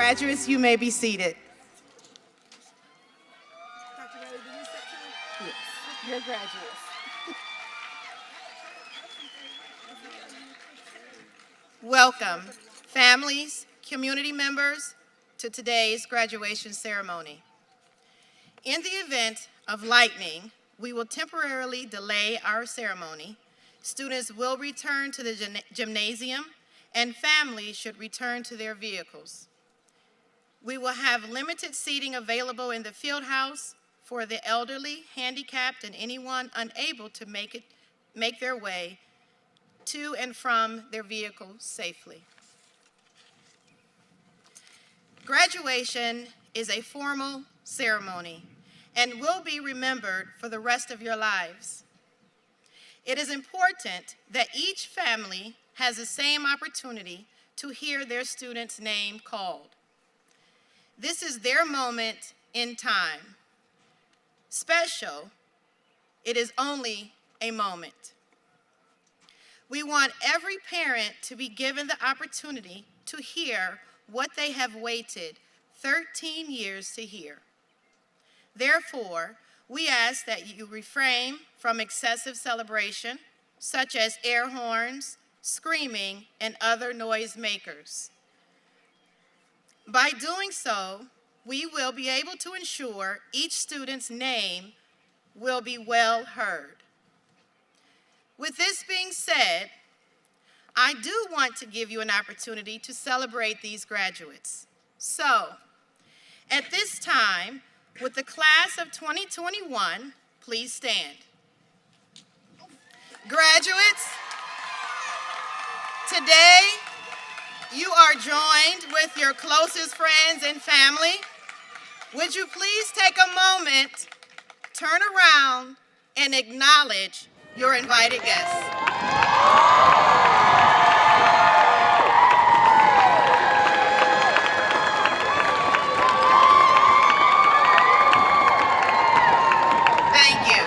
Graduates, you may be seated. Yes, your graduates. Welcome, families, community members, to today's graduation ceremony. In the event of lightning, we will temporarily delay our ceremony. Students will return to the gymnasium, and families should return to their vehicles. We will have limited seating available in the field house for the elderly, handicapped, and anyone unable to make their way to and from their vehicles safely. Graduation is a formal ceremony and will be remembered for the rest of your lives. It is important that each family has the same opportunity to hear their student's name called. This is their moment in time. Special, it is only a moment. We want every parent to be given the opportunity to hear what they have waited 13 years to hear. Therefore, we ask that you refrain from excessive celebration, such as air horns, screaming, and other noise makers. By doing so, we will be able to ensure each student's name will be well heard. With this being said, I do want to give you an opportunity to celebrate these graduates. So, at this time, with the class of 2021, please stand. Graduates, today you are joined with your closest friends and family. Would you please take a moment, turn around, and acknowledge your invited guests. Thank you.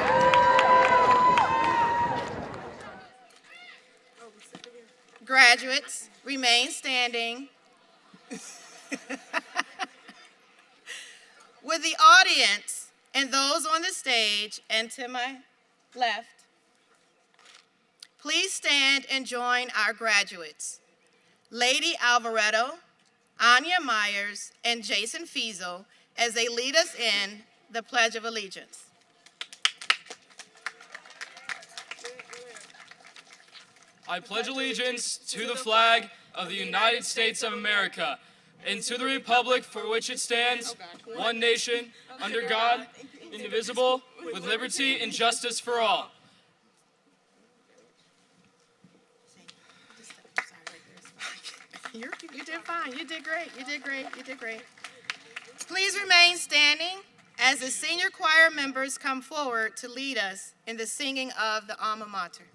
Graduates, remain standing. With the audience and those on the stage and to my left, please stand and join our graduates, Lady Alvaretto, Anya Myers, and Jason Fiesel, as they lead us in the Pledge of Allegiance. I pledge allegiance to the flag of the United States of America and to the republic for which it stands, one nation, under God, indivisible, with liberty and justice for all. You did fine. You did great. You did great. You did great. Please remain standing as the senior choir members come forward to lead us in the singing of the Alma Mater.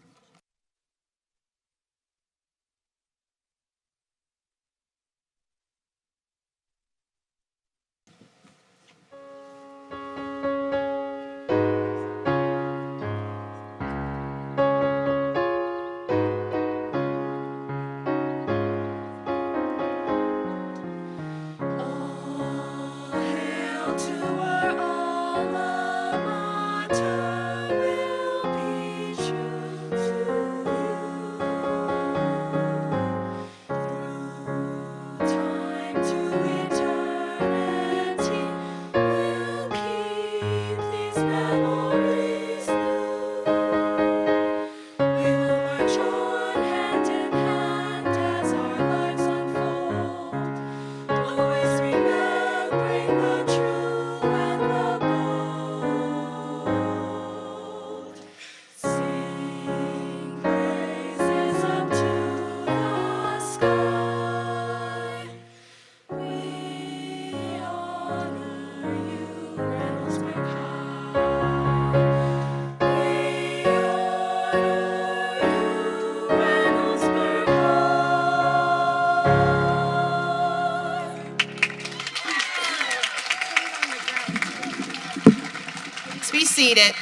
Be seated.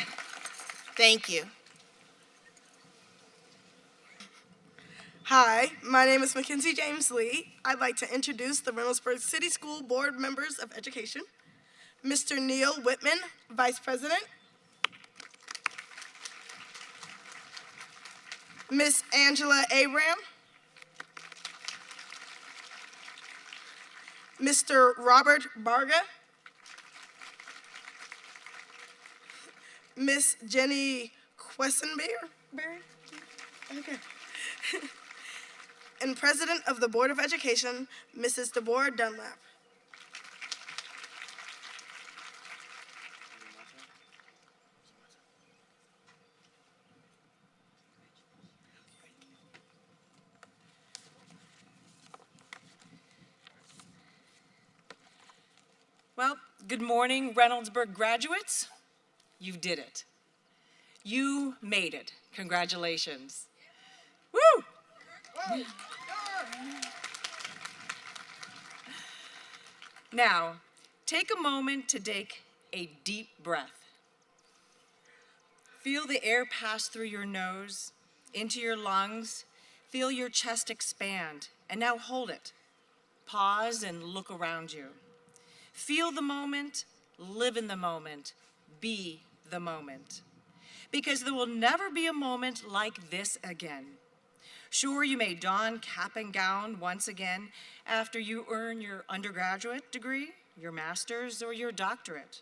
Thank you. Hi, my name is Mackenzie James Lee. I'd like to introduce the Reynoldsburg City School Board members of Education. Mr. Neil Whitman, Vice President. Miss Angela Abram. Mr. Robert Barga. Miss Jenny Quessenberry. Okay. And President of the Board of Education, Mrs. Deborah Dunlap. Well, good morning, Reynoldsburg graduates. You did it. You made it. Congratulations. Woo! Now, take a moment to take a deep breath. Feel the air pass through your nose, into your lungs. Feel your chest expand, and now hold it. Pause and look around you. Feel the moment, live in the moment, be the moment. Because there will never be a moment like this again. Sure, you may don cap and gown once again after you earn your undergraduate degree, your master's, or your doctorate.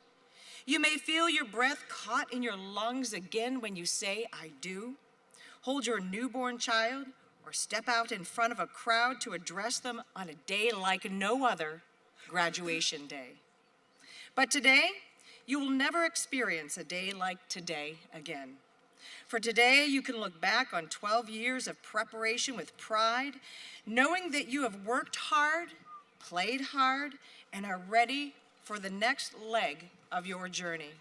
You may feel your breath caught in your lungs again when you say, I do. Hold your newborn child, or step out in front of a crowd to address them on a day like no other, graduation day. But today, you will never experience a day like today again. For today, you can look back on 12 years of preparation with pride, knowing that you have worked hard, played hard, and are ready for the next leg of your journey.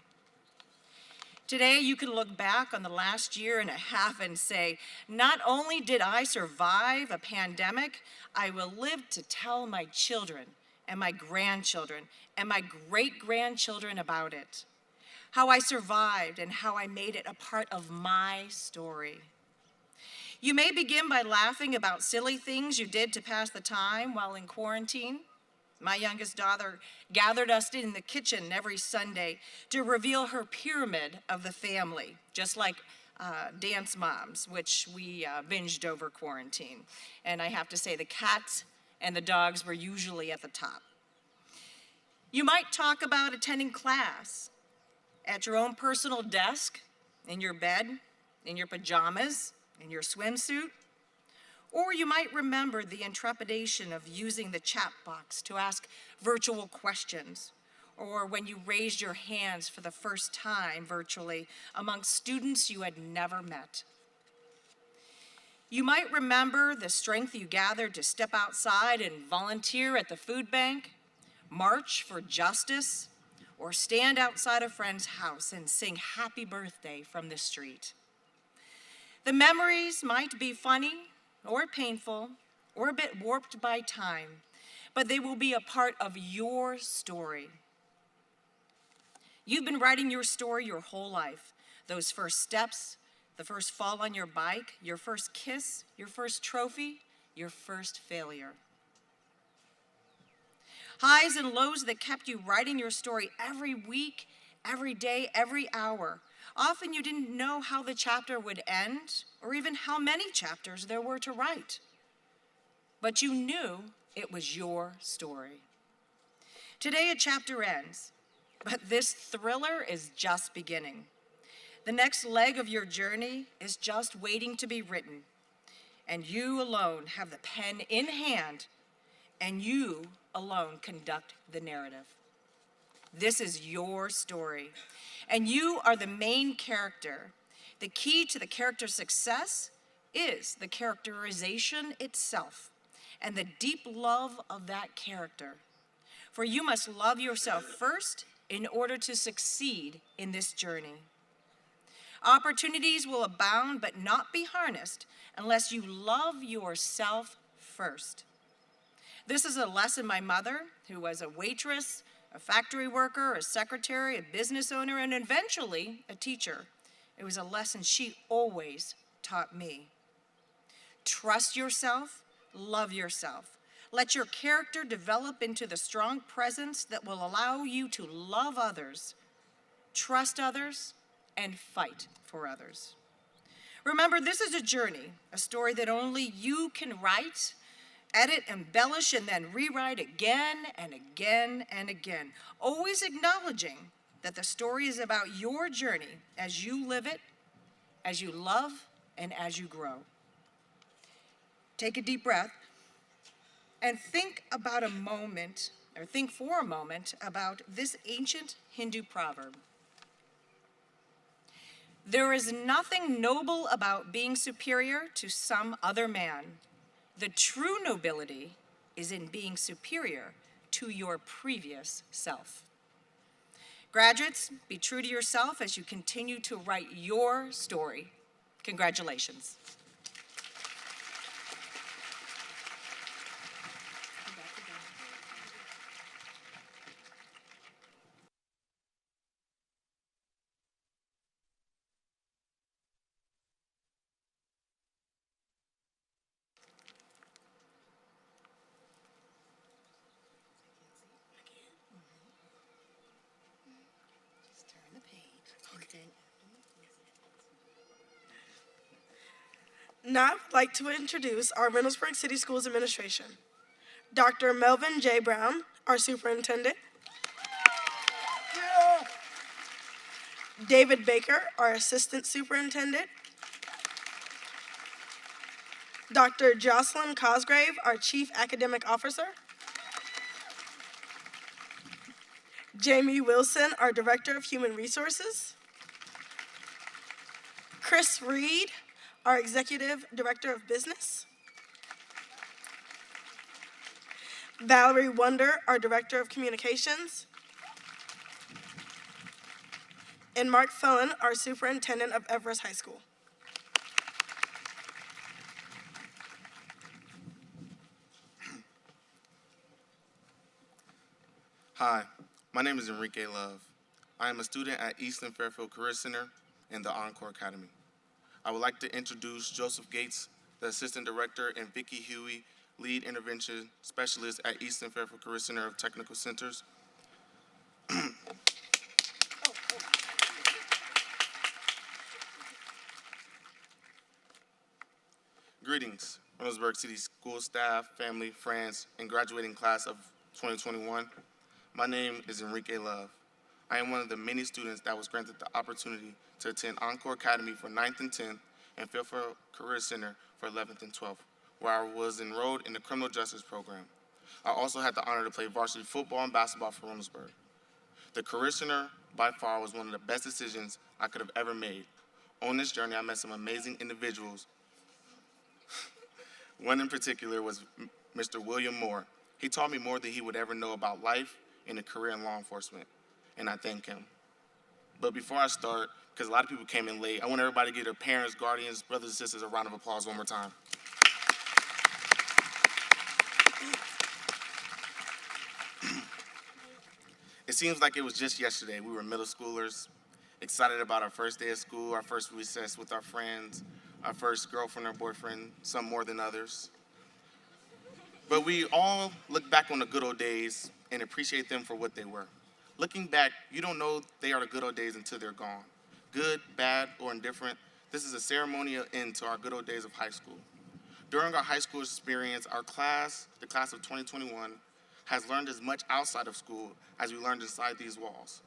Today, you can look back on the last year and a half and say, not only did I survive a pandemic, I will live to tell my children and my grandchildren and my great-grandchildren about it. How I survived and how I made it a part of my story. You may begin by laughing about silly things you did to pass the time while in quarantine. My youngest daughter gathered us in the kitchen every Sunday to reveal her pyramid of the family, just like Dance Moms, which we binged over quarantine. And I have to say, the cats and the dogs were usually at the top. You might talk about attending class at your own personal desk, in your bed, in your pajamas, in your swimsuit. Or you might remember the intrepidation of using the chat box to ask virtual questions, or when you raised your hands for the first time virtually amongst students you had never met. You might remember the strength you gathered to step outside and volunteer at the food bank, march for justice, or stand outside a friend's house and sing happy birthday from the street. The memories might be funny or painful or a bit warped by time, but they will be a part of your story. You've been writing your story your whole life. Those first steps, the first fall on your bike, your first kiss, your first trophy, your first failure. Highs and lows that kept you writing your story every week, every day, every hour. Often you didn't know how the chapter would end or even how many chapters there were to write. But you knew it was your story. Today a chapter ends, but this thriller is just beginning. The next leg of your journey is just waiting to be written, and you alone have the pen in hand, and you alone conduct the narrative. This is your story, and you are the main character. The key to the character's success is the characterization itself and the deep love of that character. For you must love yourself first in order to succeed in this journey. Opportunities will abound but not be harnessed unless you love yourself first. This is a lesson my mother, who was a waitress, a factory worker, a secretary, a business owner, and eventually a teacher. It was a lesson she always taught me. Trust yourself, love yourself. Let your character develop into the strong presence that will allow you to love others, trust others, and fight for others. Remember, this is a journey, a story that only you can write, edit, embellish, and then rewrite again and again and again, always acknowledging that the story is about your journey as you live it, as you love, and as you grow. Take a deep breath and think for a moment about this ancient Hindu proverb. There is nothing noble about being superior to some other man. The true nobility is in being superior to your previous self. Graduates, be true to yourself as you continue to write your story. Congratulations. Just turn the page. Now I would like to introduce our Reynoldsburg City Schools Administration. Dr. Melvin J. Brown, our superintendent. David Baker, our assistant superintendent. Dr. Jocelyn Cosgrave, our chief academic officer. Jamie Wilson, our director of human resources. Chris Reed, our executive director of business. Valerie Wonder, our director of communications. And Mark Felon, our superintendent of Everest High School. Hi, my name is Enrique Love. I am a student at Eastland Fairfield Career Center in the Encore Academy. I would like to introduce Joseph Gates, the Assistant Director, and Vicki Huey, Lead Intervention Specialist at Eastland Fairfield Career Center of Technical Centers. Greetings, Reynoldsburg City School staff, family, friends, and graduating class of 2021. My name is Enrique Love. I am one of the many students that was granted the opportunity to attend Encore Academy for 9th and 10th and Fairfield Career Center for 11th and 12th, where I was enrolled in the criminal justice program. I also had the honor to play varsity football and basketball for Reynoldsburg. The Career Center, by far, was one of the best decisions I could have ever made. On this journey, I met some amazing individuals. One in particular was Mr. William Moore. He taught me more than he would ever know about life and a career in law enforcement, and I thank him. But before I start, because a lot of people came in late, I want everybody to give their parents, guardians, brothers and sisters a round of applause one more time. It seems like it was just yesterday. We were middle schoolers, excited about our first day of school, our first recess with our friends, our first girlfriend or boyfriend, some more than others. But we all look back on the good old days and appreciate them for what they were. Looking back, you don't know they are the good old days until they're gone. Good, bad, or indifferent, this is a ceremonial end to our good old days of high school. During our high school experience, our class, the class of 2021, has learned as much outside of school as we learned inside these walls.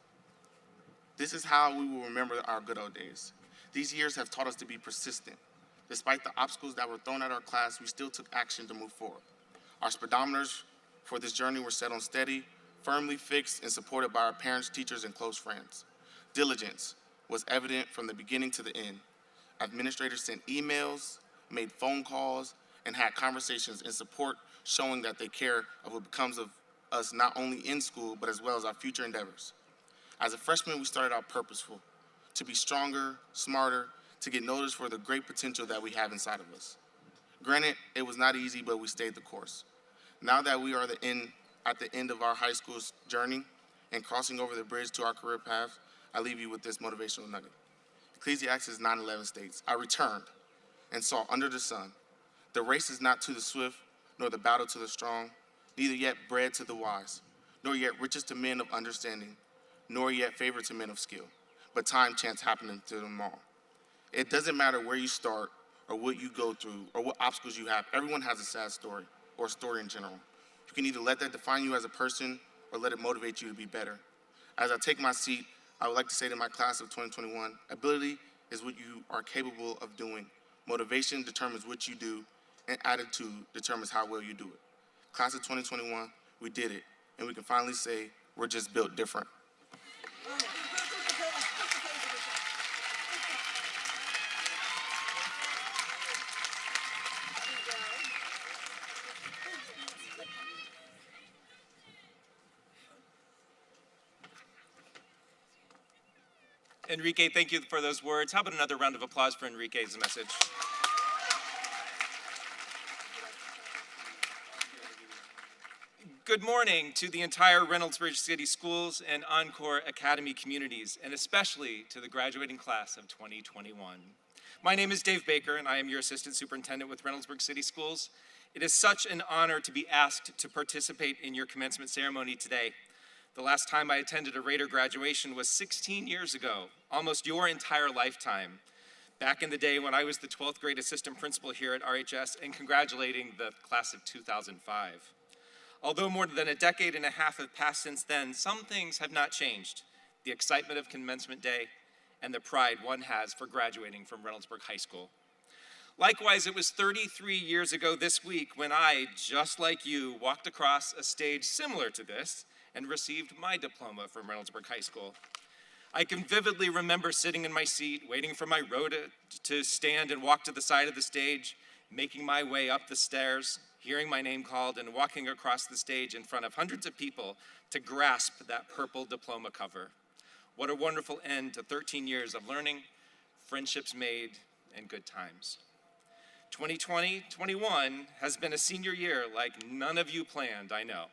This is how we will remember our good old days. These years have taught us to be persistent. Despite the obstacles that were thrown at our class, we still took action to move forward. Our speedometers for this journey were set on steady, firmly fixed, and supported by our parents, teachers, and close friends. Diligence was evident from the beginning to the end. Administrators sent emails, made phone calls, and had conversations in support, showing that they care of what becomes of us not only in school, but as well as our future endeavors. As a freshman, we started out purposeful, to be stronger, smarter, to get noticed for the great potential that we have inside of us. Granted, it was not easy, but we stayed the course. Now that we are at the end of our high school journey and crossing over the bridge to our career path, I leave you with this motivational nugget. Ecclesiastes 9:11 states, I returned and saw under the sun The race is not to the swift, nor the battle to the strong, neither yet bread to the wise, nor yet riches to men of understanding, nor yet favor to men of skill, but time chance happening to them all. It doesn't matter where you start or what you go through or what obstacles you have. Everyone has a sad story or a story in general. You can either let that define you as a person or let it motivate you to be better. As I take my seat, I would like to say to my class of 2021, ability is what you are capable of doing. Motivation determines what you do, and attitude determines how well you do it. Class of 2021, we did it, and we can finally say we're just built different. Enrique, thank you for those words. How about another round of applause for Enrique's message? Good morning to the entire Reynoldsburg City Schools and Encore Academy communities, and especially to the graduating class of 2021. My name is Dave Baker, and I am your Assistant Superintendent with Reynoldsburg City Schools. It is such an honor to be asked to participate in your commencement ceremony today. The last time I attended a Raider graduation was 16 years ago, almost your entire lifetime, back in the day when I was the 12th grade assistant principal here at RHS and congratulating the class of 2005. Although more than a decade and a half have passed since then, some things have not changed. The excitement of commencement day and the pride one has for graduating from Reynoldsburg High School. Likewise, it was 33 years ago this week when I, just like you, walked across a stage similar to this and received my diploma from Reynoldsburg High School. I can vividly remember sitting in my seat, waiting for my row to stand and walk to the side of the stage, making my way up the stairs, hearing my name called, and walking across the stage in front of hundreds of people to grasp that purple diploma cover. What a wonderful end to 13 years of learning, friendships made, and good times. 2020-21 has been a senior year like none of you planned, I know.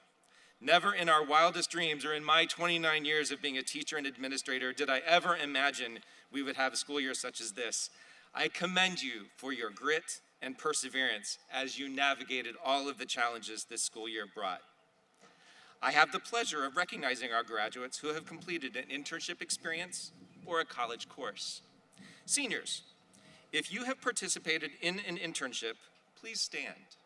Never in our wildest dreams or in my 29 years of being a teacher and administrator did I ever imagine we would have a school year such as this. I commend you for your grit and perseverance as you navigated all of the challenges this school year brought. I have the pleasure of recognizing our graduates who have completed an internship experience or a college course. Seniors, if you have participated in an internship, please stand.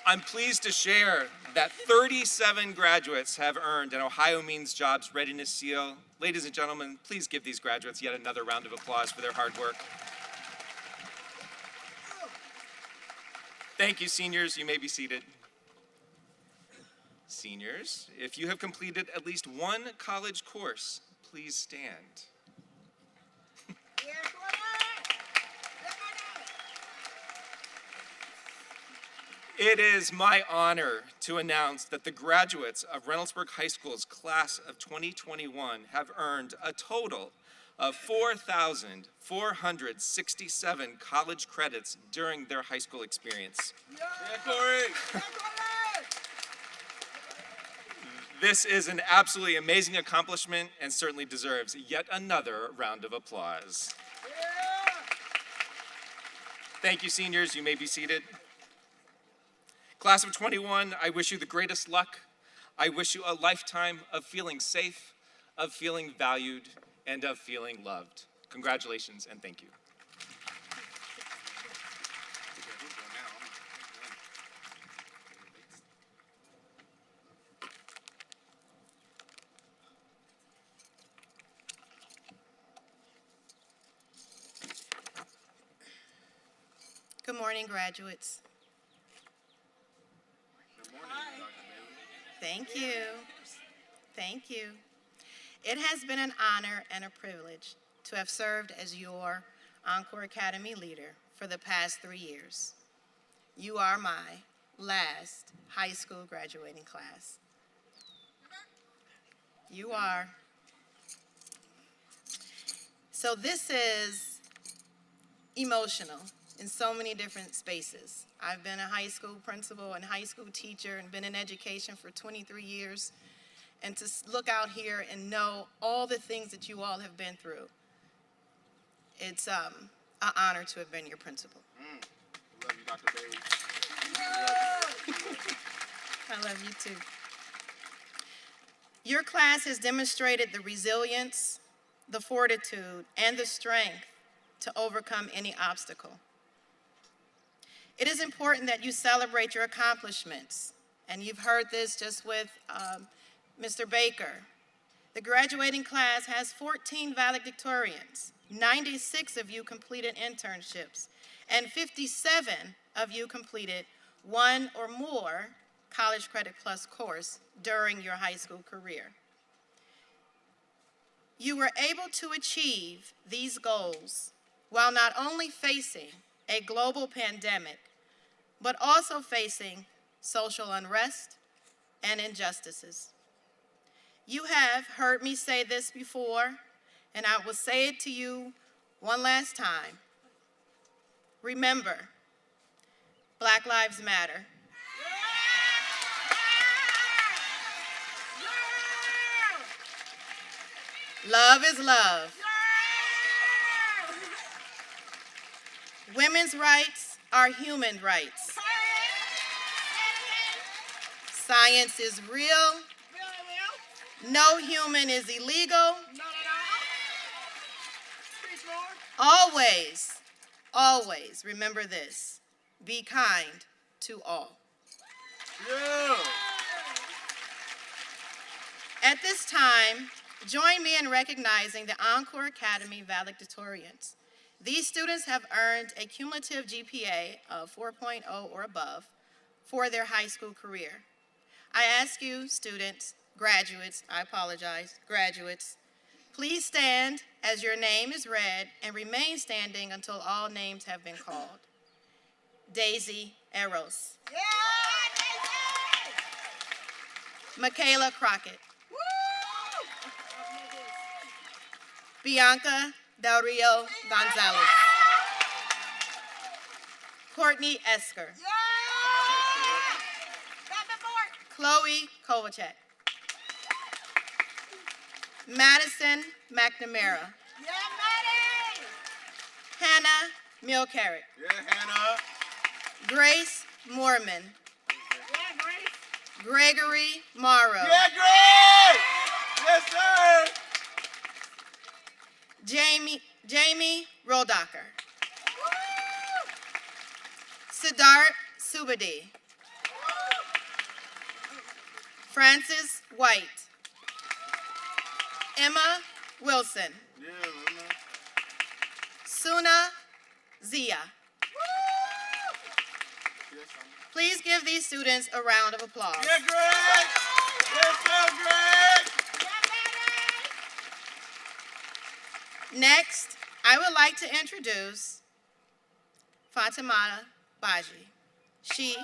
I'm pleased to share that 37 graduates have earned an Ohio Means Jobs Readiness Seal. Ladies and gentlemen, please give these graduates yet another round of applause for their hard work. Thank you, seniors. You may be seated. Seniors, if you have completed at least one college course, please stand. It is my honor to announce that the graduates of Reynoldsburg High School's class of 2021 have earned a total of 4,467 college credits during their high school experience. Yeah, Corey! This is an absolutely amazing accomplishment and certainly deserves yet another round of applause. Thank you, seniors. You may be seated. Class of 21, I wish you the greatest luck. I wish you a lifetime of feeling safe, of feeling valued, and of feeling loved. Congratulations and thank you. Good morning, graduates. Thank you. Thank you. It has been an honor and a privilege to have served as your Encore Academy leader for the past 3 years. You are my last high school graduating class. You are. So this is emotional in so many different spaces. I've been a high school principal and high school teacher and been in education for 23 years. And to look out here and know all the things that you all have been through It's an honor to have been your principal. Love you, Dr. Bailey. I love you too. Your class has demonstrated the resilience, the fortitude, and the strength to overcome any obstacle. It is important that you celebrate your accomplishments, and you've heard this just with Mr. Baker. The graduating class has 14 valedictorians, 96 of you completed internships, and 57 of you completed one or more College Credit Plus course during your high school career. You were able to achieve these goals while not only facing a global pandemic, but also facing social unrest and injustices. You have heard me say this before, and I will say it to you one last time. Remember, Black Lives Matter. Love is love. Women's rights are human rights. Science is real. No human is illegal. Always, always remember this. Be kind to all. Yeah. At this time, join me in recognizing the Encore Academy valedictorians. These students have earned a cumulative GPA of 4.0 or above for their high school career. I ask you, students, graduates, graduates, please stand as your name is read and remain standing until all names have been called. Daisy Eros. Yeah, Daisy! Michaela Crockett. Woo! Bianca Del Rio Gonzalez. Courtney Esker. Yeah! Chloe Kovacek. Madison McNamara. Yeah, Maddie! Hannah Milcarrick. Yeah, Hannah. Grace Moorman. Yeah, Grace. Gregory Morrow. Yeah, Greg! Yes, sir! Jamie Rodacker. Siddharth Subadi. Francis White. Emma Wilson. Yeah, Emma. Suna Zia. Yes, Please give these students a round of applause. yeah, Greg! Yes, sir, Greg! Next, I would like to introduce Fatimata Baji. She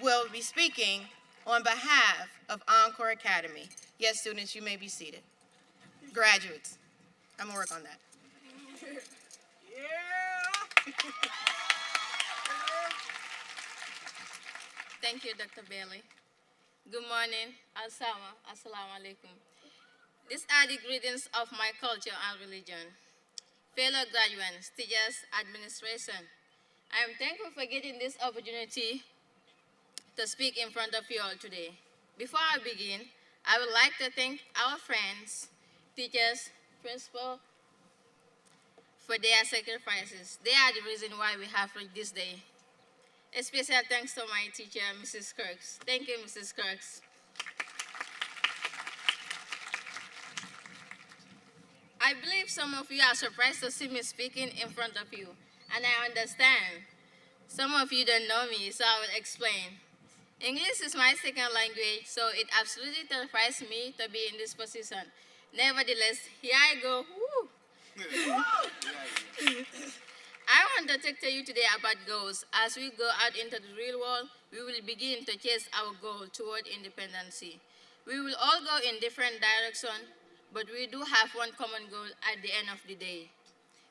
will be speaking on behalf of Encore Academy. Yes, students, you may be seated. Graduates, I'm gonna work on that. Thank you, Dr. Bailey. Good morning, assalamu alaikum. These are the greetings of my culture and religion. Fellow graduates, teachers, administration, I am thankful for getting this opportunity to speak in front of you all today. Before I begin, I would like to thank our friends, teachers, principal, for their sacrifices. They are the reason why we have reached this day. A special thanks to my teacher, Mrs. Kirks. Thank you, Mrs. Kirks. I believe some of you are surprised to see me speaking in front of you, and I understand. Some of you don't know me, so I will explain. English is my second language, so it absolutely terrifies me to be in this position. Nevertheless, here I go. Woo! I want to talk to you today about goals. As we go out into the real world, we will begin to chase our goal toward independence. We will all go in different directions, but we do have one common goal at the end of the day.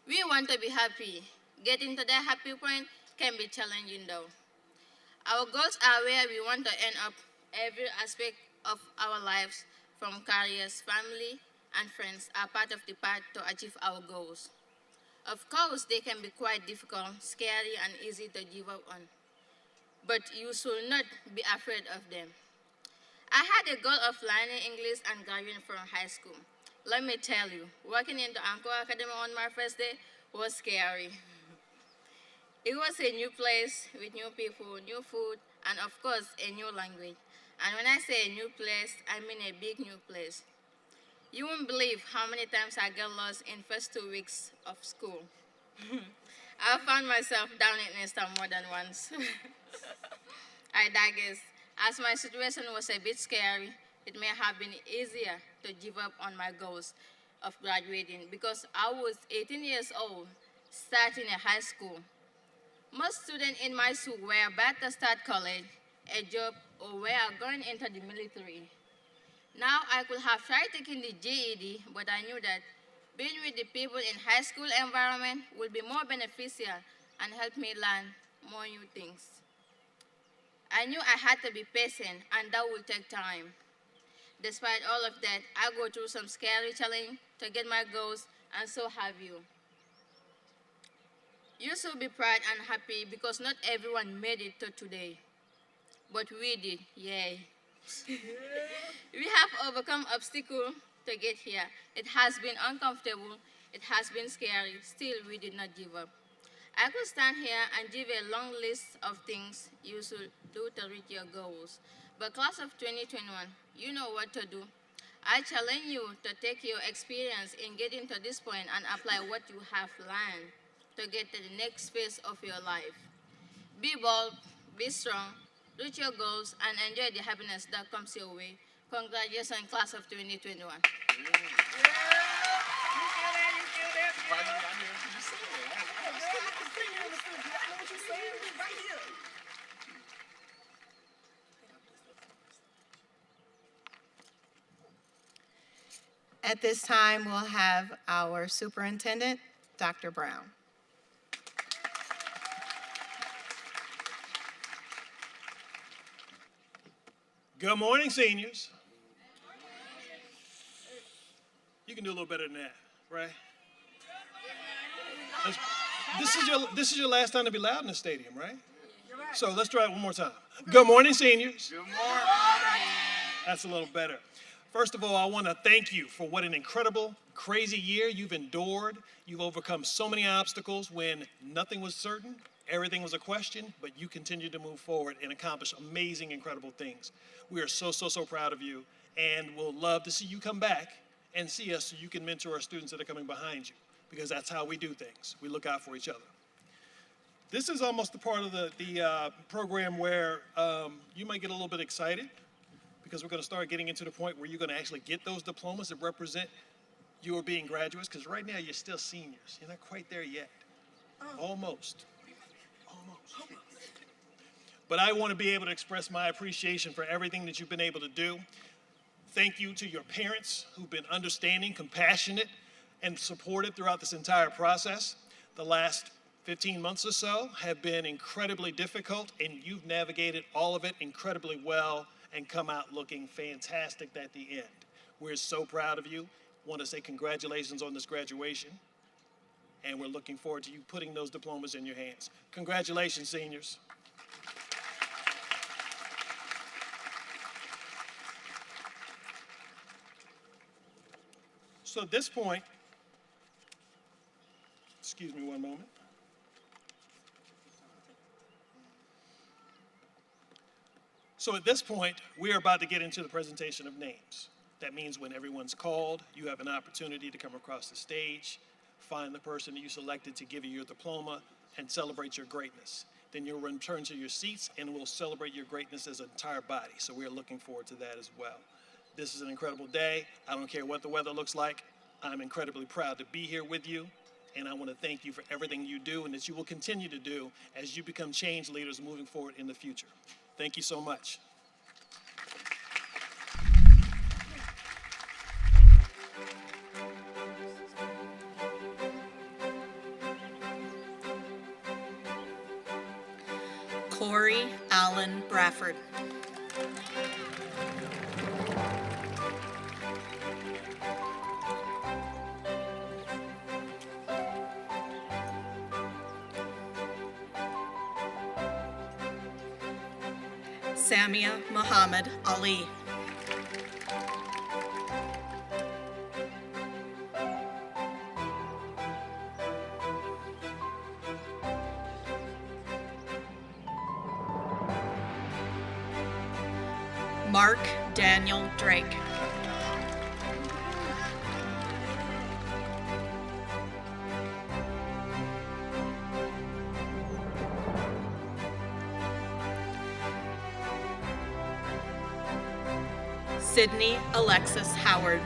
We want to be happy. Getting to that happy point can be challenging though. Our goals are where we want to end up every aspect of our lives, from careers, family, and friends are part of the path to achieve our goals. Of course, they can be quite difficult, scary, and easy to give up on. But you should not be afraid of them. I had a goal of learning English and graduating from high school. Let me tell you, walking into Encore Academy on my first day was scary. It was a new place with new people, new food, and of course, a new language. And when I say a new place, I mean a big new place. You won't believe how many times I got lost in first 2 weeks of school. I found myself down in Insta more than once. I digress. As my situation was a bit scary, it may have been easier to give up on my goals of graduating because I was 18 years old, starting a high school. Most students in my school were about to start college, a job, or were going into the military. Now I could have tried taking the GED, but I knew that being with the people in high school environment would be more beneficial and help me learn more new things. I knew I had to be patient and that would take time. Despite all of that, I go through some scary challenge to get my goals, and so have you. You should be proud and happy because not everyone made it to today. But we did, yay. We have overcome obstacles to get here. It has been uncomfortable, it has been scary, still we did not give up. I could stand here and give a long list of things you should do to reach your goals. But class of 2021, you know what to do. I challenge you to take your experience in getting to this point and apply what you have learned to get to the next phase of your life. Be bold, be strong, reach your goals, and enjoy the happiness that comes your way. Congratulations, class of 2021. At this time, we'll have our superintendent, Dr. Brown. Good morning, seniors. You can do a little better than that, right? This is your last time to be loud in the stadium, right? So let's try it one more time. Good morning, seniors. Good morning. That's a little better. First of all, I want to thank you for what an incredible, crazy year you've endured. You've overcome so many obstacles when nothing was certain, everything was a question, but you continued to move forward and accomplish amazing, incredible things. We are so, so, so proud of you, and we'll love to see you come back and see us so you can mentor our students that are coming behind you, because that's how we do things. We look out for each other. This is almost the part of the program where you might get a little bit excited, because we're going to start getting into the point where you're going to actually get those diplomas that represent you being graduates, because right now you're still seniors. You're not quite there yet. Almost. But I want to be able to express my appreciation for everything that you've been able to do. Thank you to your parents who've been understanding, compassionate, and supportive throughout this entire process. The last 15 months or so have been incredibly difficult, and you've navigated all of it incredibly well and come out looking fantastic at the end. We're so proud of you. Want to say congratulations on this graduation, and we're looking forward to you putting those diplomas in your hands. Congratulations, seniors. So at this point, excuse me one moment. So at this point, we are about to get into the presentation of names. That means when everyone's called, you have an opportunity to come across the stage, find the person that you selected to give you your diploma, and celebrate your greatness. Then you'll return to your seats and we'll celebrate your greatness as an entire body. So we're looking forward to that as well. This is an incredible day. I don't care what the weather looks like. I'm incredibly proud to be here with you. And I want to thank you for everything you do and that you will continue to do as you become change leaders moving forward in the future. Thank you so much. Corey Allen Bradford. Samia Muhammad Ali. Mark Daniel Drake. Sydney Alexis Howard.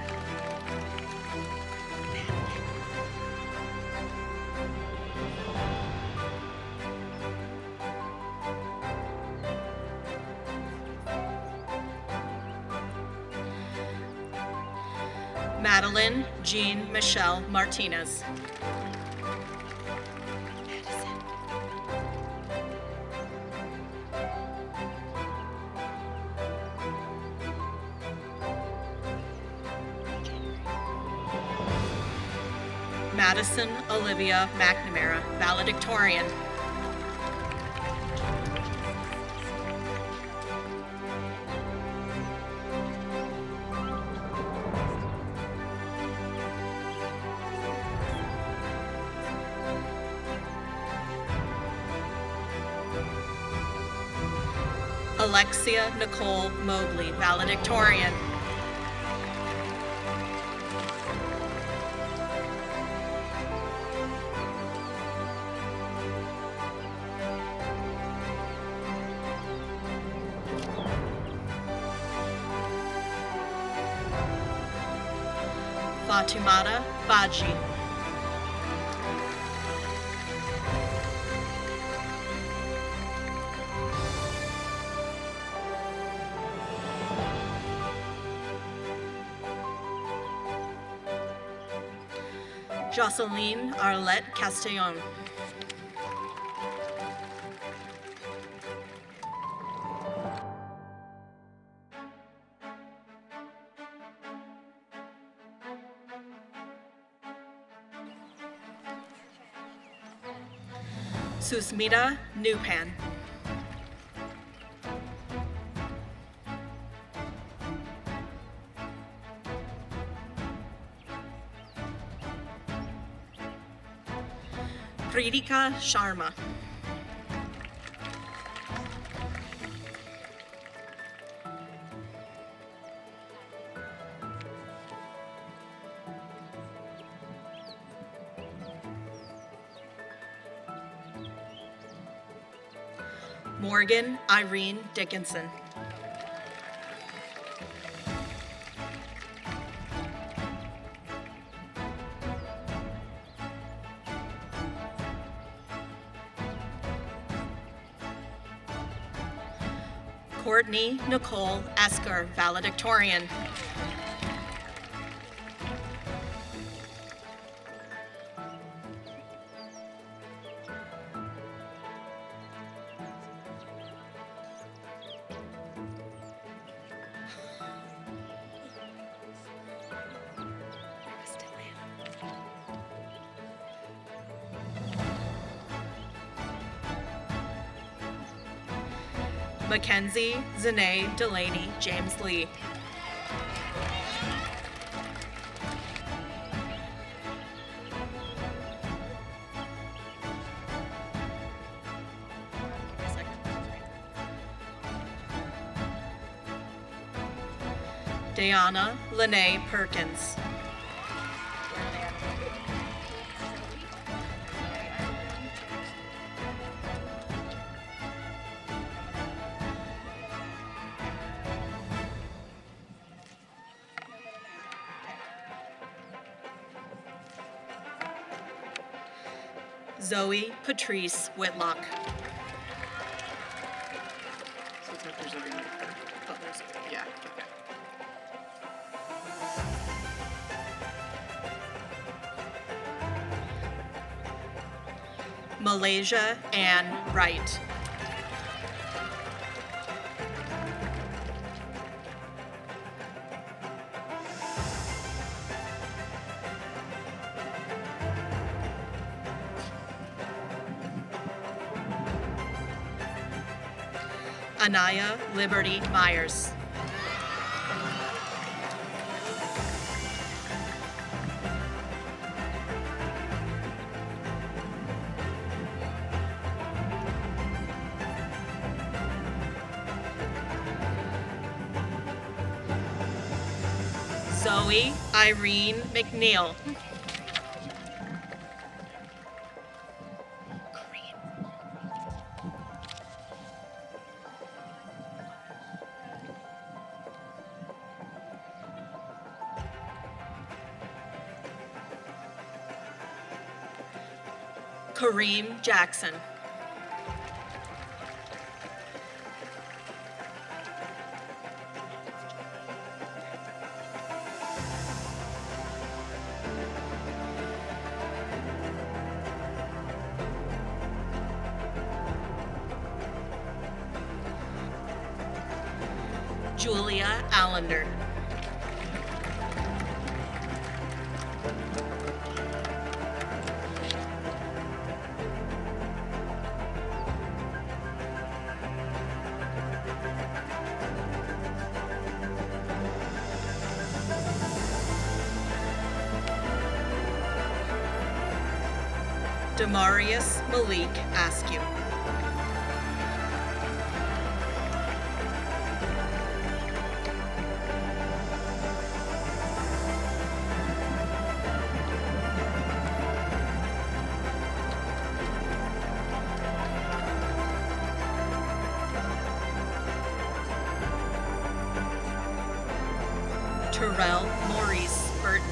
Madeline Jean Michelle Martinez. Madison Olivia McNamara, valedictorian. Alexia Nicole Mobley, valedictorian. Fatimata Baji. Jocelyn Arlette Castellon. Susmita Nupan. Pridika Sharma. Morgan Irene Dickinson. Courtney Nicole Esker, valedictorian. Mackenzie Zanae Delaney James Lee. Diana Lene Perkins. Zoe Patrice Whitlock. Yeah, okay. Malaysia Ann Wright. Anaya Liberty Myers. Zoe Irene McNeil. Kareem Jackson. Julia Allender. Demarius Malik Askew. Terrell Maurice Burton.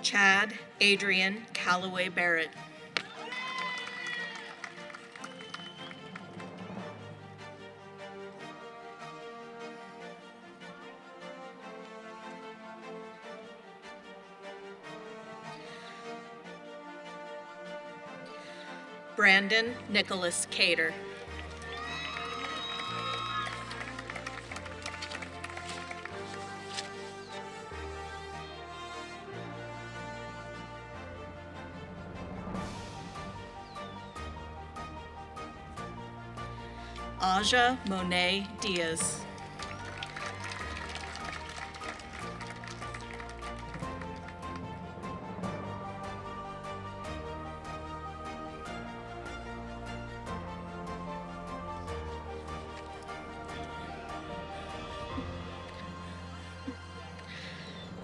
Chad Adrian Calloway Barrett. Brandon Nicholas Cater. Aja Monet Diaz.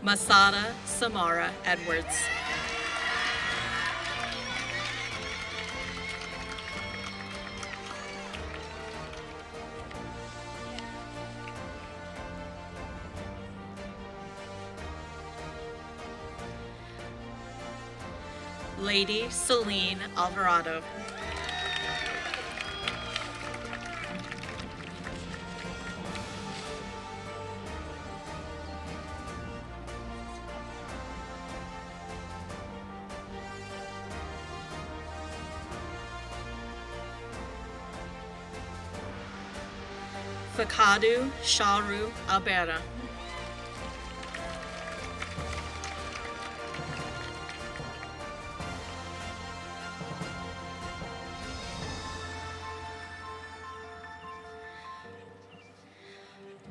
Masada Samara Edwards. Lady Celine Alvarado. Fakadu Sharu Albera.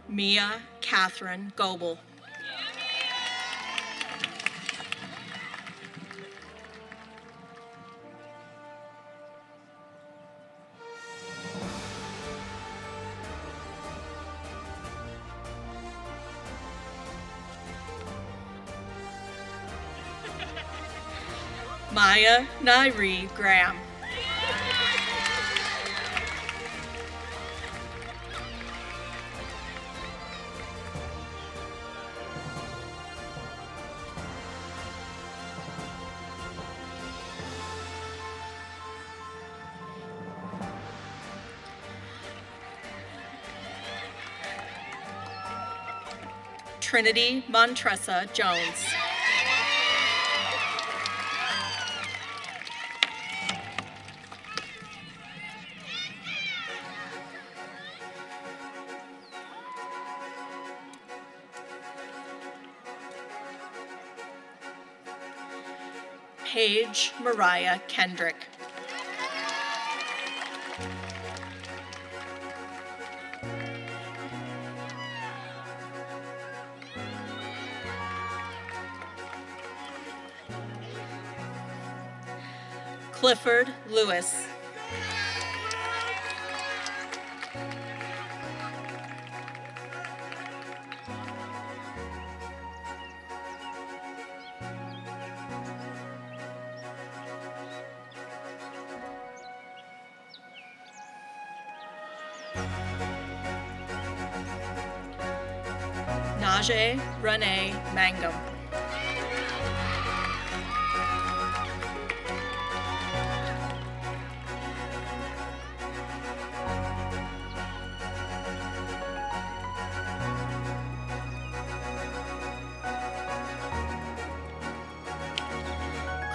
Mia Catherine Goebel. Maya Nairi Graham. Trinity Montressa Jones. Paige Mariah Kendrick. Clifford Lewis. Najee Renee Mangum.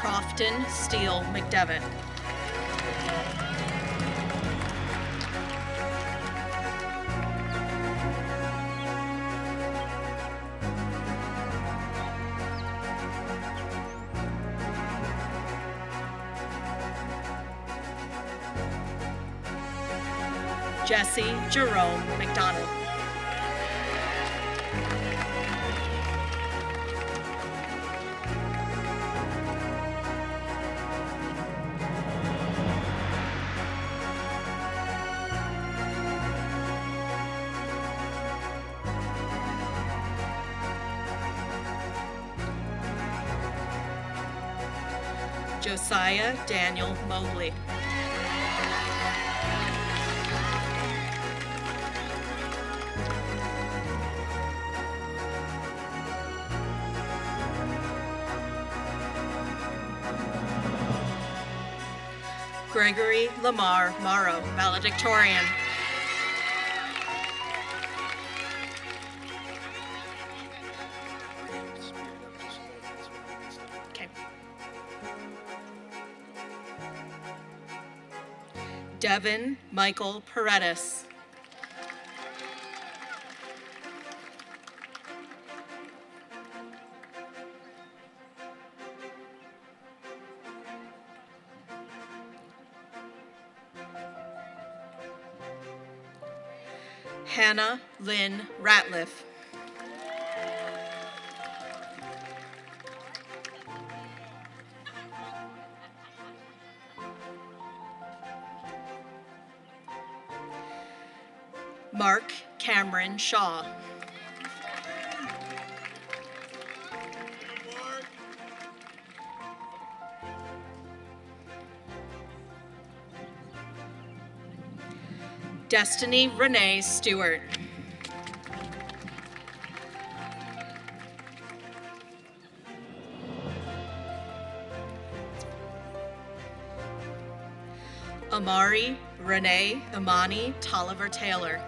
Crofton Steele McDevitt. Jesse Jerome McDonald. Josiah Daniel Mobley. Gregory Lamar Morrow, valedictorian. Okay. Devin Michael Paredes. Hannah Lynn Ratliff. Mark Cameron Shaw. Destiny Renee Stewart. Amari Renee Imani Tolliver Taylor.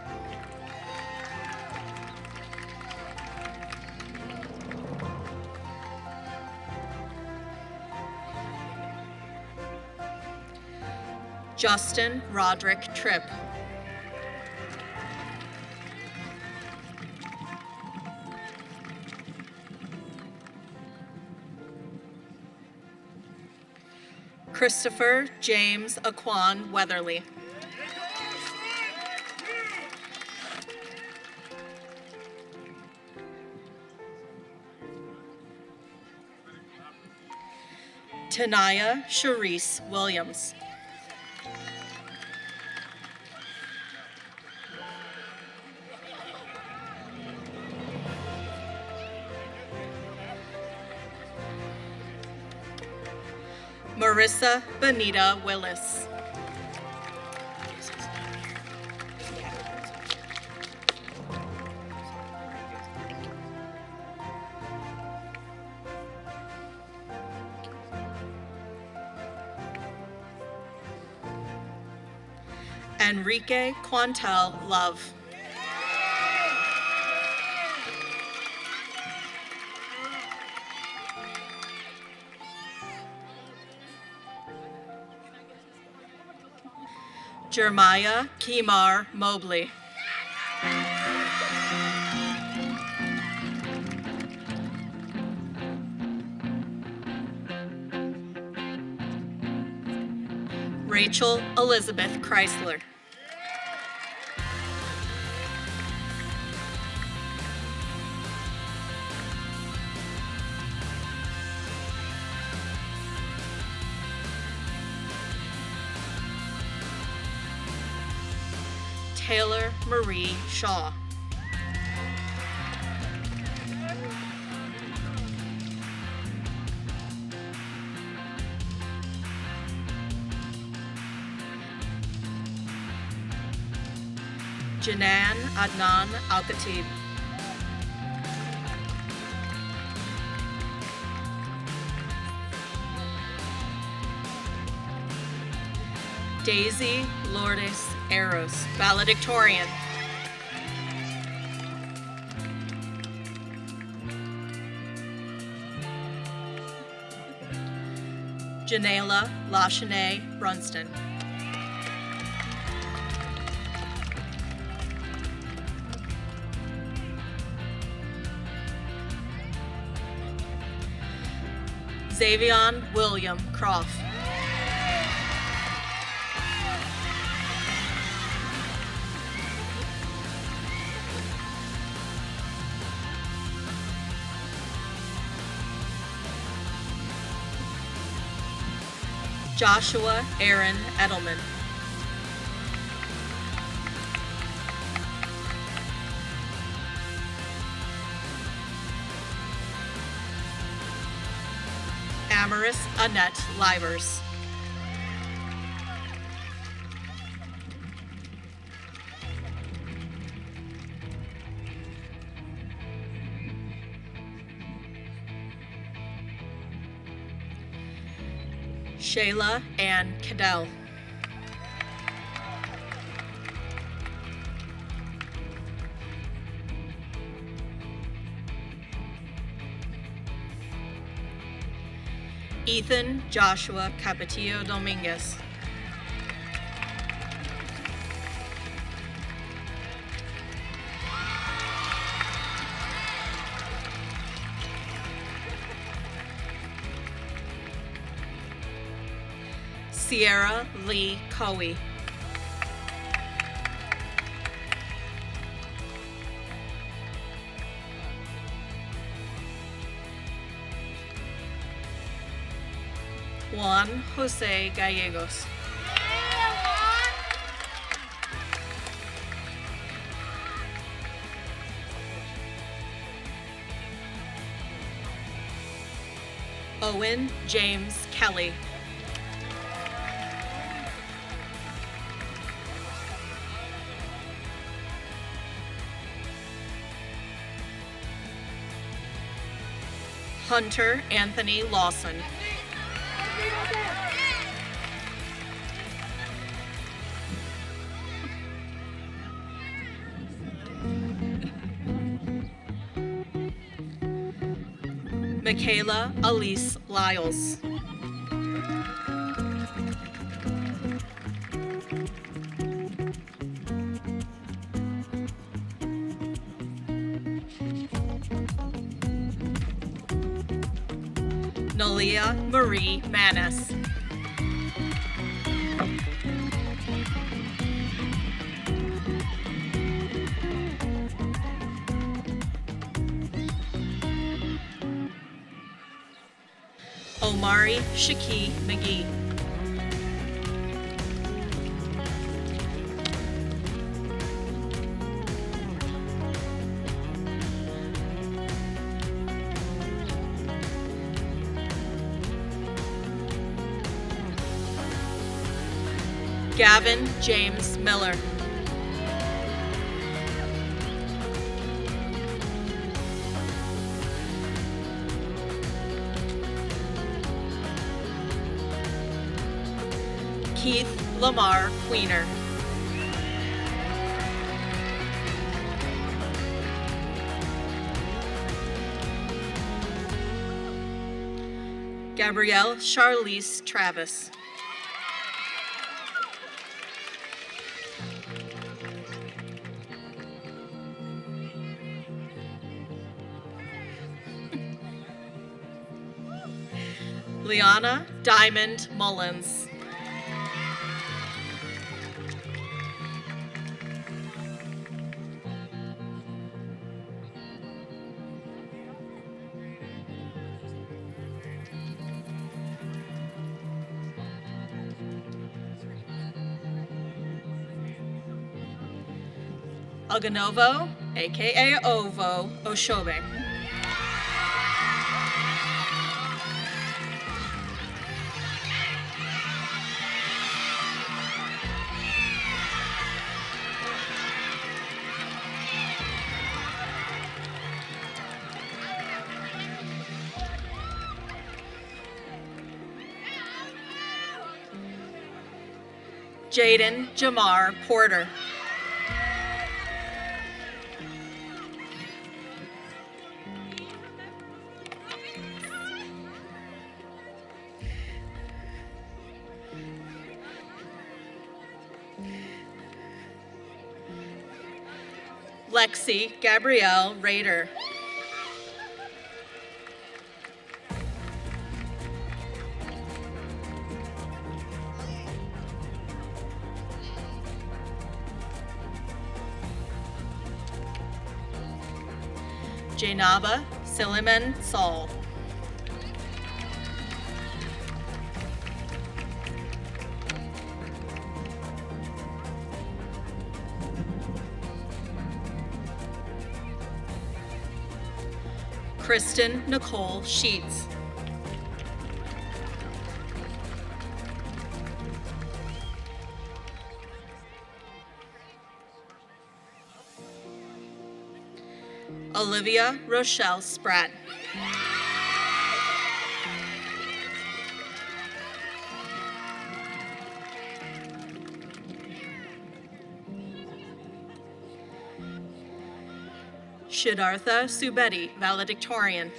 Justin Roderick Tripp. Christopher James Aquan Weatherly. Tanaya Sharice Williams. Marissa Benita Willis. Enrique Quantel Love. Jeremiah Kimar Mobley. Rachel Elizabeth Chrysler. Taylor Marie Shaw. Janan Adnan Al-Khatib. Daisy Lourdes Eros, valedictorian. Janela Lashanae Brunston. Xavion William Croft. Joshua Aaron Edelman. Amaris Annette Livers. Shayla Ann Cadell. Ethan Joshua Capetillo Dominguez. Sierra Lee Cowie. Juan Jose Gallegos. Owen James Kelly. Hunter Anthony Lawson. Michaela Elise Lyles. Nalia Marie Manis. Omari Shaki McGee. Gavin James Miller. Keith Lamar Queener. Gabrielle Charlize Travis. Liana Diamond Mullins. Aganovo, aka Ovo, Oshobe. Jaden Jamar Porter. Lexi Gabrielle Rader. Jainaba Siliman Saul. Kristen Nicole Sheets. Olivia Rochelle Spratt. Siddhartha Subedi, valedictorian.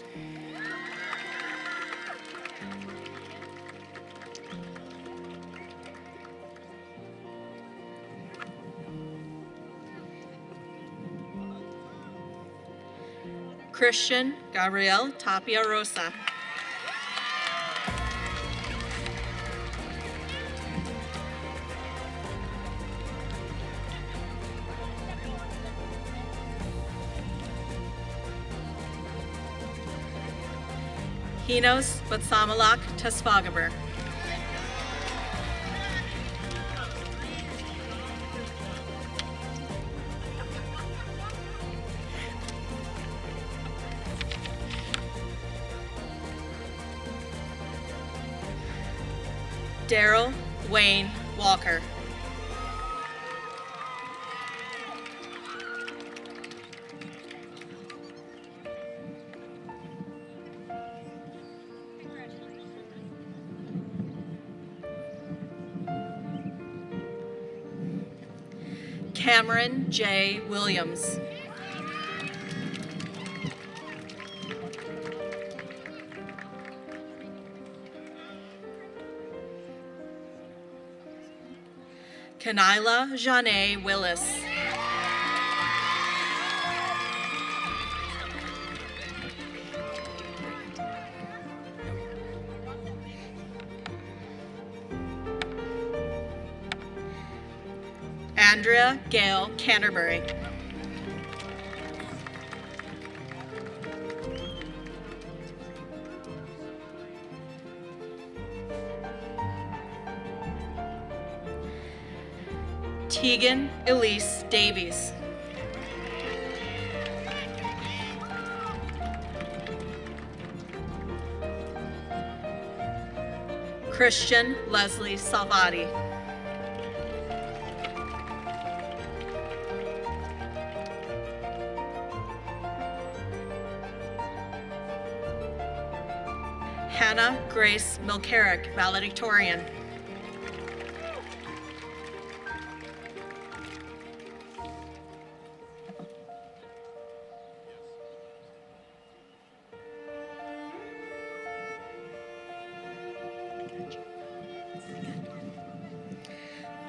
Christian Gabriel Tapia Rosa. Hinos Batsamalak Tesfagaber. Daryl Wayne Walker. Cameron J. Williams. Kanila Janae Willis. Andrea Gail Canterbury. Tegan Elise Davies. Christian Leslie Salvati. Hannah Grace Milcarrick, valedictorian.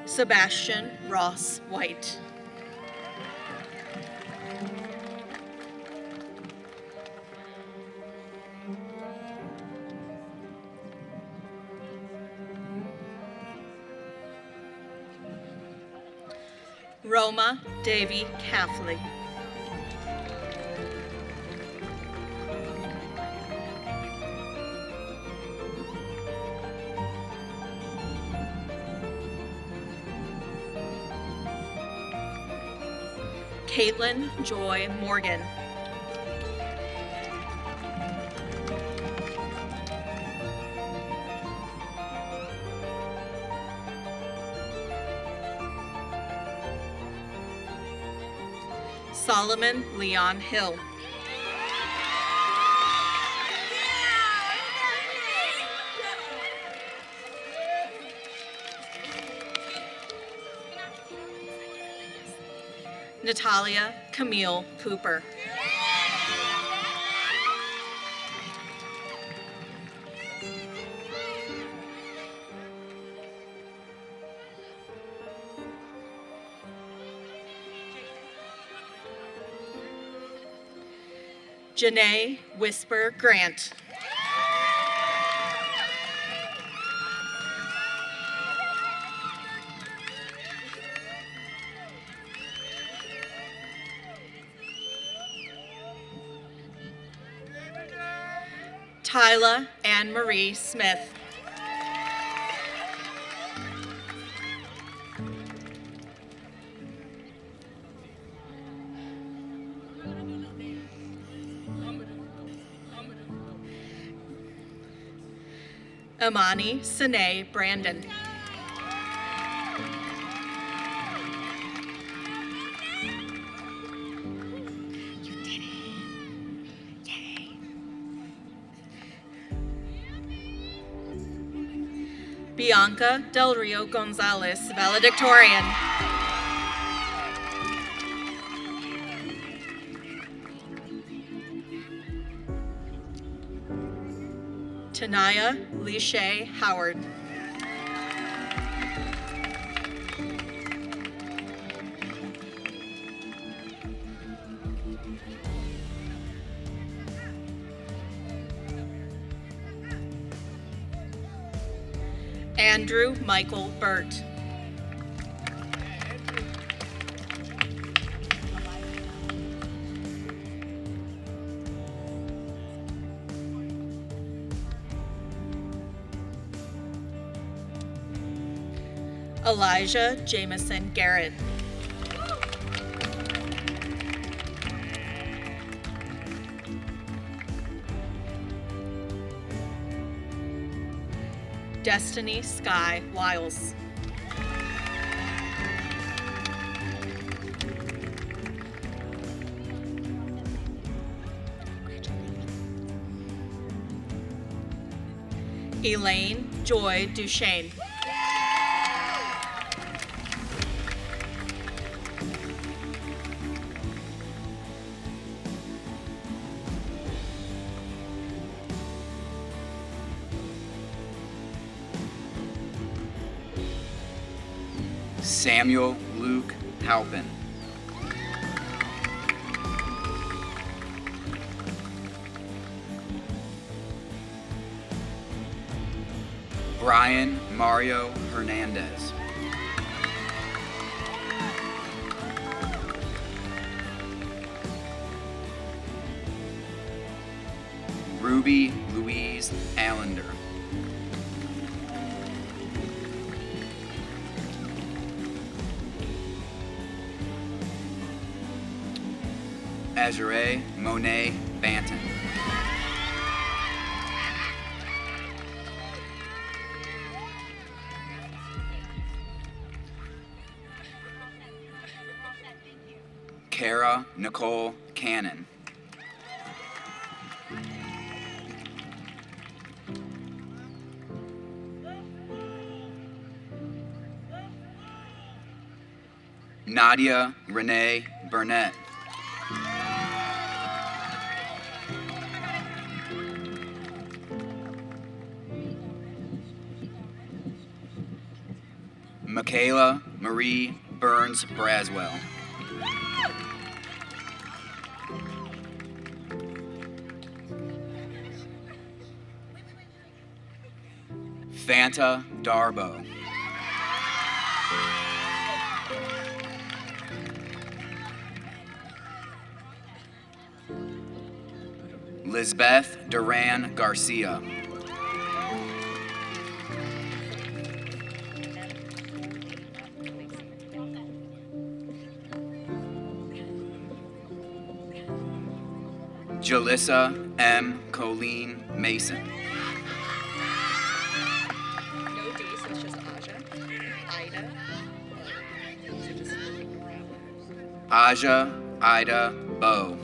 Sebastian Ross White. Roma Davy Caffley. Caitlin Joy Morgan. Solomon Leon Hill. Natalia Camille Cooper. Janae Whisper Grant. Tyla Anne Marie Smith. Amani Sine Brandon. Bianca Del Rio Gonzalez, valedictorian. Tanaya Lishay Howard. Andrew Michael Burt. Elijah Jameson Garrett. Destiny Sky Wiles. Elaine Joy Duchesne. Samuel Luke Halpin. Brian Mario Hernandez. Ruby Louise Allender. Azure Monet Banton. Kara Nicole Cannon. Nadia Renee Burnett. Michaela Marie Burns Braswell. Fanta Darbo. Lisbeth Duran Garcia. Jalissa M. Colleen Mason. No D, so it's just Aja. Ida. These are just Aja Ida Bow.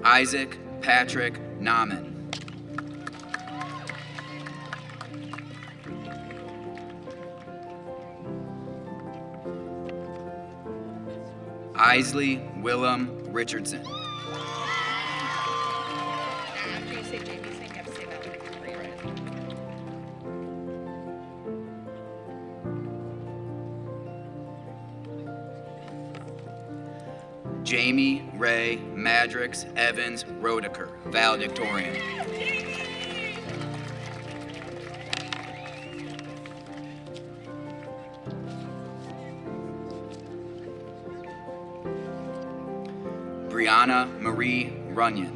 Isaac Patrick Nauman. Isley Willem Richardson. Now, after you say Jamie's name, you have to say valedictorian. Jamie Ray Madrix Evans Rodeker, valedictorian. Brianna Marie Runyon.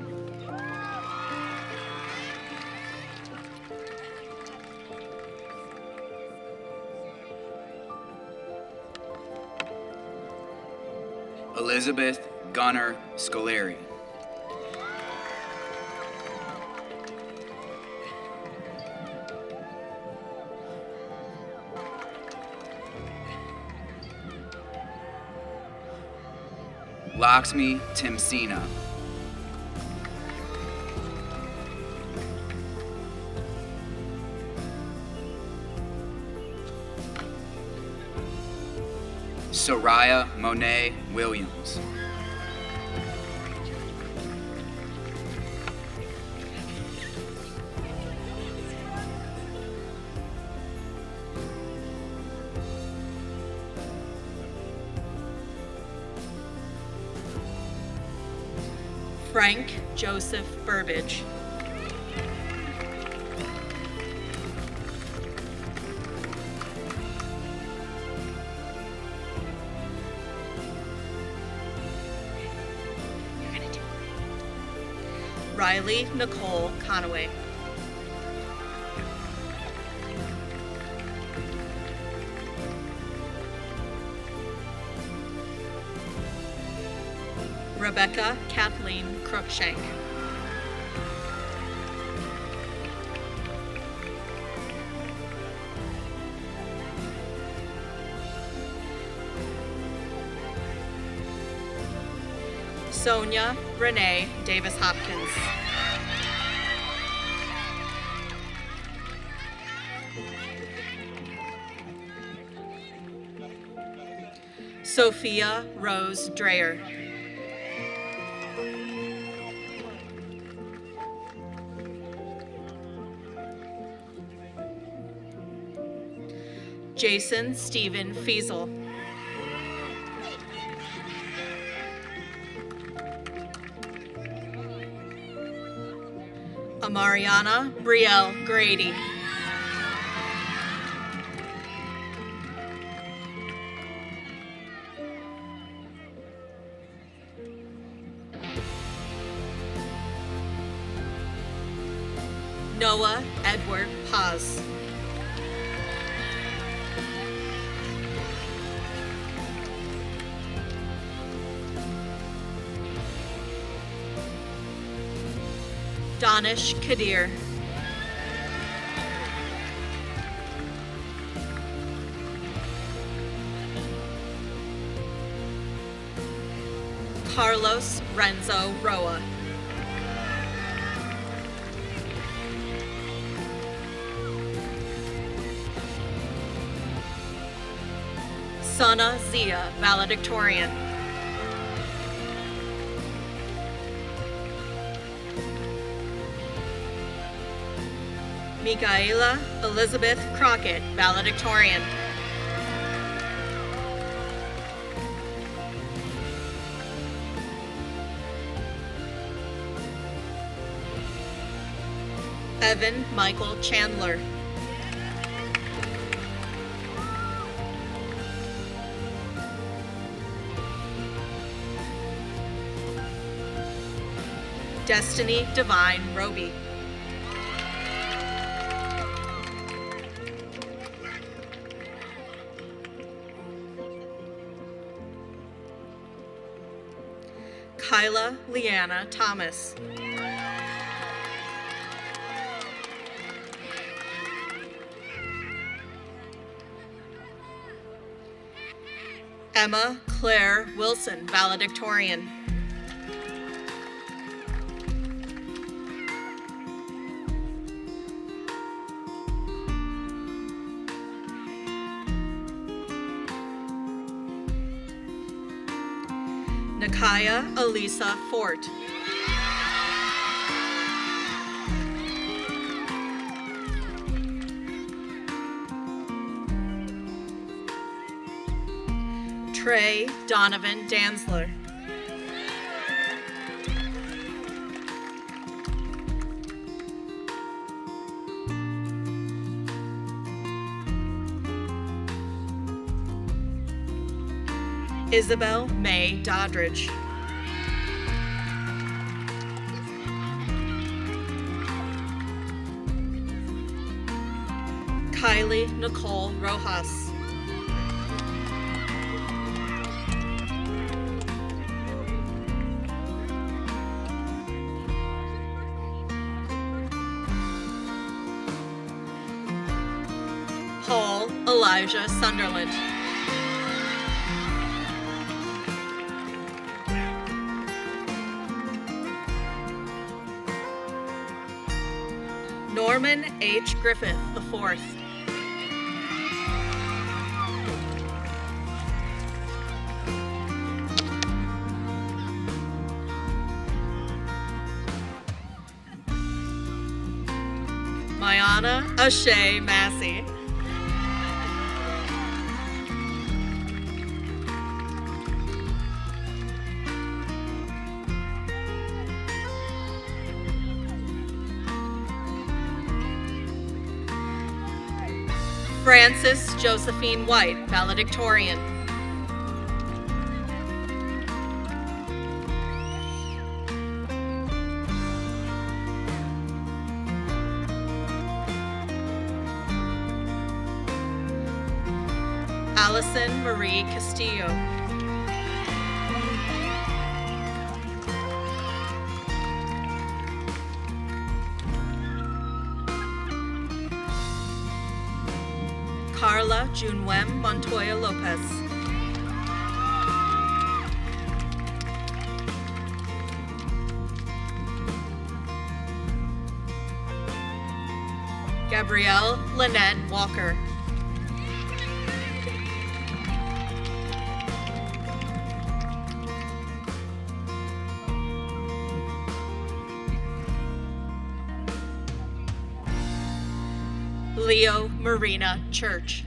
Elizabeth Gunnar Scoleri. Lakshmi Timsina. Soraya Monet Williams. Frank Joseph Burbage. Riley Nicole Conaway. Rebecca Kathleen Cruikshank. Sonia Renee Davis Hopkins. Sophia Rose Dreyer. Jason Stephen Fiesel. Amariana Brielle Grady. Noah Edward Paz. Donish Kadir. Carlos Renzo Roa. Sana Zia, valedictorian. Michaela Elizabeth Crockett, valedictorian. Evan Michael Chandler. Destiny Divine Roby. Kyla Leanna Thomas. Emma Claire Wilson, valedictorian. Nakaya Elisa Fort. Trey Donovan Danzler. Isabel May Doddridge. Kylie Nicole Rojas. Paul Elijah Sunderland. Norman H. Griffith IV. Mayana Ashay Massey. Frances Josephine White, valedictorian. Allison Marie Castillo. Carla Junwem Montoya Lopez. Gabrielle Lynette Walker. Leo Marina Church.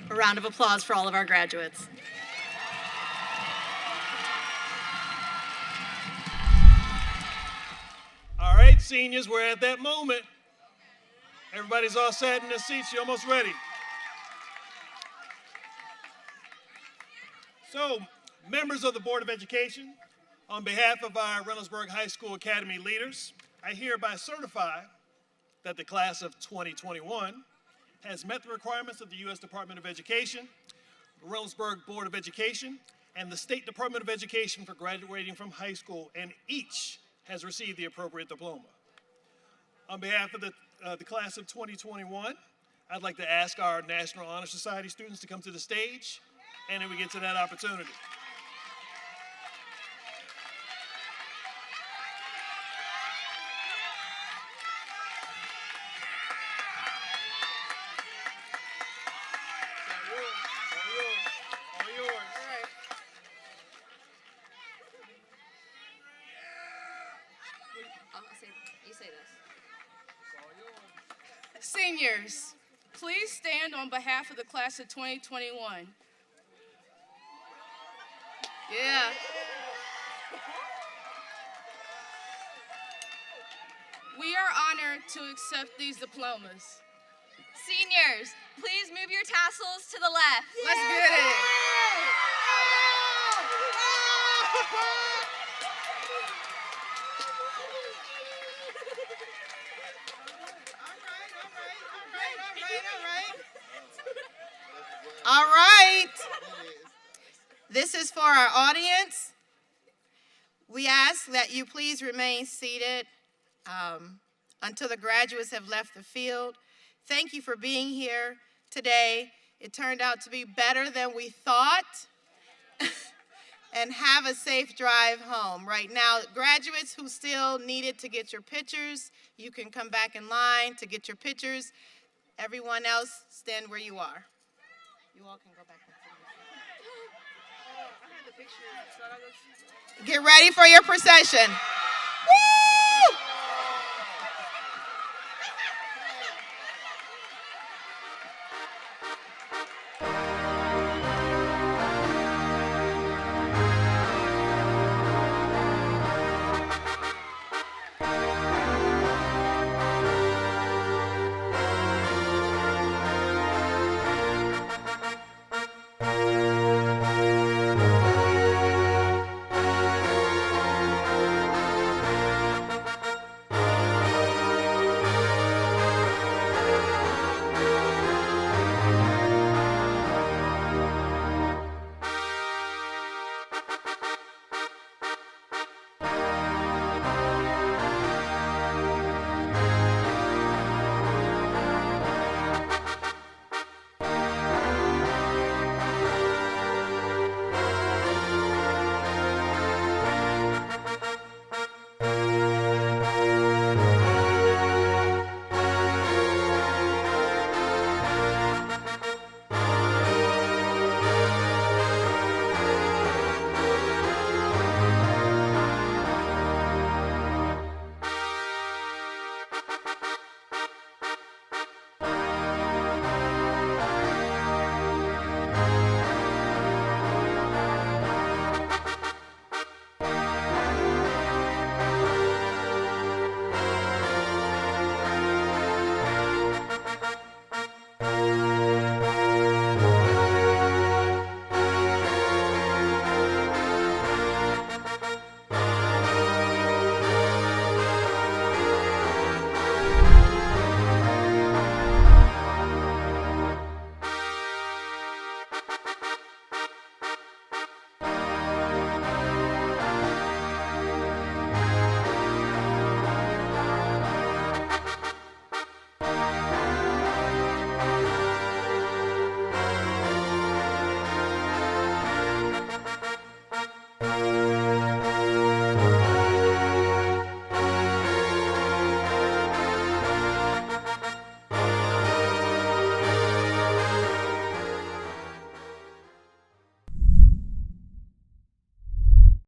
A round of applause for all of our graduates. All right, seniors, we're at that moment. Everybody's all sat in their seats. You're almost ready. So, members of the Board of Education, on behalf of our Reynoldsburg High School Academy leaders, I hereby certify that the class of 2021 has met the requirements of the U.S. Department of Education, the Reynoldsburg Board of Education, and the State Department of Education for graduating from high school, and each has received the appropriate diploma. On behalf of the class of 2021, I'd like to ask our National Honor Society students to come to the stage, and then we get to that opportunity. You say this. Seniors, please stand on behalf of the class of 2021. Yeah. We are honored to accept these diplomas. Seniors, please move your tassels to the left. Let's get it. All right. for our audience, we ask that you please remain seated until the graduates have left the field. Thank you for being here today. It turned out to be better than we thought. And have a safe drive home. Right now, graduates who still needed to get your pictures, you can come back in line to get your pictures. Everyone else, stand where you are. You all can go back. Get ready for your procession. Woo!